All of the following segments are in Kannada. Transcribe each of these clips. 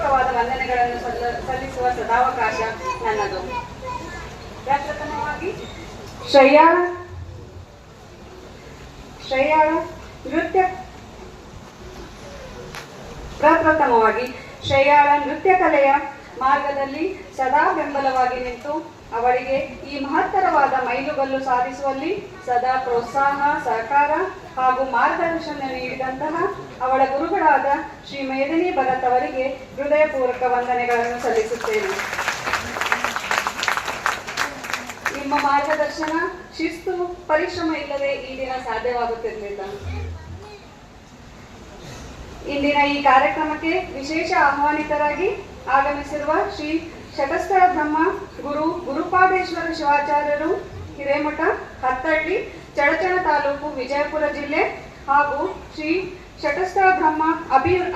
ಹೃತ್ಪೂರ್ವಕವಾದ ವಂದನೆಗಳನ್ನು ಸಲ್ಲಿಸುವ ಸದಾವಕಾಶ ನನ್ನದು. ಪ್ರಪ್ರಥಮವಾಗಿ ಶ್ರೇಯಾಳ ನೃತ್ಯ ಕಲೆಯ ಮಾರ್ಗದಲ್ಲಿ ಸದಾ ಬೆಂಬಲವಾಗಿ ನಿಂತು ಅವಳಿಗೆ ಈ ಮಹತ್ತರವಾದ ಮೈಲುಗಲ್ಲು ಸಾಧಿಸುವಲ್ಲಿ ಸದಾ ಪ್ರೋತ್ಸಾಹ, ಸಹಕಾರ ಹಾಗೂ ಮಾರ್ಗದರ್ಶನ ನೀಡಿದಂತಹ ಅವಳ ಗುರುಗಳಾದ ಶ್ರೀ ಮೇದಿನಿ ಭರತ್ ಅವರಿಗೆ ಹೃದಯಪೂರ್ವಕ ವಂದನೆಗಳನ್ನು ಸಲ್ಲಿಸುತ್ತೇನೆ. ನಿಮ್ಮ ಮಾರ್ಗದರ್ಶನ, ಶಿಸ್ತು, ಪರಿಶ್ರಮ ಇಲ್ಲದೆ ಈ ದಿನ ಸಾಧ್ಯವಾಗುತ್ತಿರಲಿಲ್ಲ. ಇಂದಿನ ಈ ಕಾರ್ಯಕ್ರಮಕ್ಕೆ ವಿಶೇಷ ಆಹ್ವಾನಿತರಾಗಿ ಆಗಮಿಸಿರುವ ಶ್ರೀ ಶಟಸ್ಥಳ ಬ್ರಹ್ಮ ಗುರುಪಾದೇಶ್ವರ ಶಿವಾಚಾರ್ಯರು, ಹಿರೇಮಠ, ಹತ್ತಳ್ಳಿ, ಚಡಚಣ ತಾಲೂಕು, ವಿಜಯಪುರ ಜಿಲ್ಲೆ ಹಾಗೂ ಶ್ರೀ ಶಟಸ್ಥಳ ಬ್ರಹ್ಮ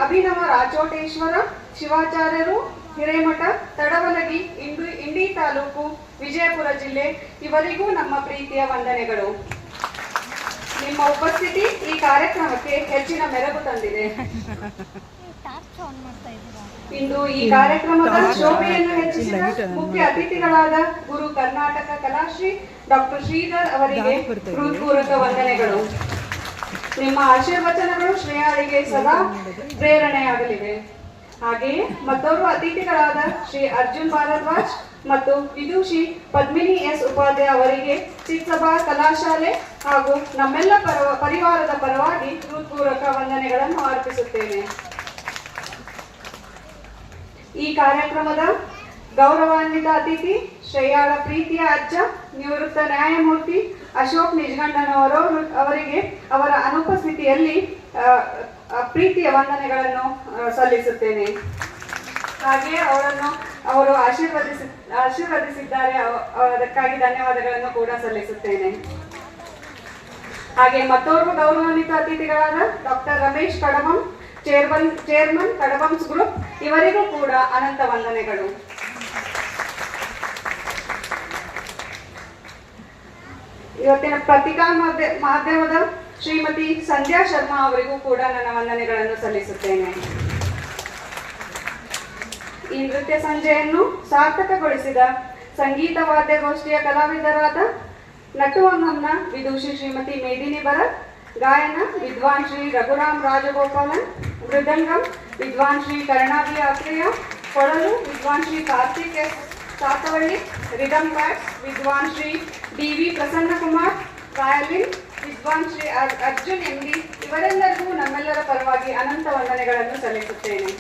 ಅಭಿನವ ರಾಚೋಟೇಶ್ವರ ಶಿವಾಚಾರ್ಯರು, ಹಿರೇಮಠ, ತಡವಲಗಿ, ಇಂಡಿ ತಾಲೂಕು, ವಿಜಯಪುರ ಜಿಲ್ಲೆ ಇವರಿಗೂ ನಮ್ಮ ಪ್ರೀತಿಯ ವಂದನೆಗಳು. ನಿಮ್ಮ ಉಪಸ್ಥಿತಿ ಈ ಕಾರ್ಯಕ್ರಮಕ್ಕೆ ಹೆಚ್ಚಿನ ಮೆರುಗು ತಂದಿದೆ. ಇಂದು ಈ ಕಾರ್ಯಕ್ರಮದ ಶೋಭೆಯನ್ನು ಹೆಚ್ಚಿಸಿದ ಮುಖ್ಯ ಅತಿಥಿಗಳಾದ ಗುರು ಕರ್ನಾಟಕ ಕಲಾಶ್ರೀ ಡಾಕ್ಟರ್ ಶ್ರೀಧರ್ ಅವರಿಗೆ ಹೃತ್ಪೂರ್ವಕ ವಂದನೆಗಳು. ನಿಮ್ಮ ಆಶೀರ್ವಚನಗಳು ಶ್ರೇಯಾಳಿಗೆ ಸದಾ ಪ್ರೇರಣೆಯಾಗಲಿವೆ. ಹಾಗೆಯೇ ಮತ್ತೋರ್ವ ಅತಿಥಿಗಳಾದ ಶ್ರೀ ಅರ್ಜುನ್ ಭಾರದ್ವಾಜ್ ಮತ್ತು ವಿದುಷಿ ಪದ್ಮಿನಿ ಎಸ್ ಉಪಾಧ್ಯಾಯ ಅವರಿಗೆ ಚಿತ್ಸಭಾ ಕಲಾಶಾಲೆ ಹಾಗೂ ನಮ್ಮೆಲ್ಲ ಪರಿವಾರದ ಪರವಾಗಿ ಹೃತ್ಪೂರ್ವಕ ವಂದನೆಗಳನ್ನು ಅರ್ಪಿಸುತ್ತೇನೆ. ಈ ಕಾರ್ಯಕ್ರಮದ ಗೌರವಾನ್ವಿತ ಅತಿಥಿ ಶ್ರೇಯಾಳ ಪ್ರೀತಿಯ ಅಜ್ಜ, ನಿವೃತ್ತ ನ್ಯಾಯಮೂರ್ತಿ ಅಶೋಕ್ ನಿಜಗಂಡನವರು ಅವರಿಗೆ ಅವರ ಅನುಪಸ್ಥಿತಿಯಲ್ಲಿ ಪ್ರೀತಿಯ ವಂದನೆಗಳನ್ನು ಸಲ್ಲಿಸುತ್ತೇನೆ. ಹಾಗೆಯೇ ಅವರು ಆಶೀರ್ವದಿಸಿದ್ದಾರೆ, ಅದಕ್ಕಾಗಿ ಧನ್ಯವಾದಗಳನ್ನು ಕೂಡ ಸಲ್ಲಿಸುತ್ತೇನೆ. ಹಾಗೆ ಮತ್ತೋರ್ವ ಗೌರವಾನ್ವಿತ ಅತಿಥಿಗಳಾದ ಡಾಕ್ಟರ್ ರಮೇಶ್ ಕಡಬಂ, ಚೇರ್ಮನ್ ಕಡಬಂಸ್ ಗ್ರೂಪ್ ಇವರಿಗೂ ಕೂಡ ಅನಂತ ವಂದನೆಗಳು. ಇವತ್ತಿನ ಪತ್ರಿಕಾ ಮಾಧ್ಯಮದ ಶ್ರೀಮತಿ ಸಂಧ್ಯಾ ಶರ್ಮಾ ಅವರಿಗೂ ಕೂಡ ನನ್ನ ವಂದನೆಗಳನ್ನು ಸಲ್ಲಿಸುತ್ತೇನೆ. ಈ ನೃತ್ಯ ಸಂಜೆಯನ್ನು ಸಾರ್ಥಕಗೊಳಿಸಿದ ಸಂಗೀತ ವಾದ್ಯಗೋಷ್ಠಿಯ ಕಲಾವಿದರಾದ ನಟುವಂಗಂನ ವಿದುಷಿ ಶ್ರೀಮತಿ ಮೇದಿನಿ ಭರತ್, ಗಾಯನ ವಿದ್ವಾನ್ ಶ್ರೀ ರಘುರಾಮ್ ರಾಜಗೋಪಾಲನ್, ಮೃದಂಗಂ ವಿದ್ವಾನ್ ಶ್ರೀ ಕರ್ಣಾವಿ ಆತ್ರೇಯ, ಕೊಳಲು ವಿದ್ವಾನ್ Shri Karthik S Sathavalli, rhythm beats ವಿದ್ವಾನ್ ಶ್ರೀ ಡಿ.ವಿ. ಪ್ರಸನ್ನಕುಮಾರ್, ವಯಲಿನ್ ವಿದ್ವಾನ್ ಶ್ರೀ ಅರ್ಜುನ್ ಎಂ.ಡಿ. ಇವರೆಲ್ಲರಿಗೂ ನಮ್ಮೆಲ್ಲರ ಪರವಾಗಿ ಅನಂತ ವಂದನೆಗಳನ್ನು ಸಲ್ಲಿಸುತ್ತೇನೆ.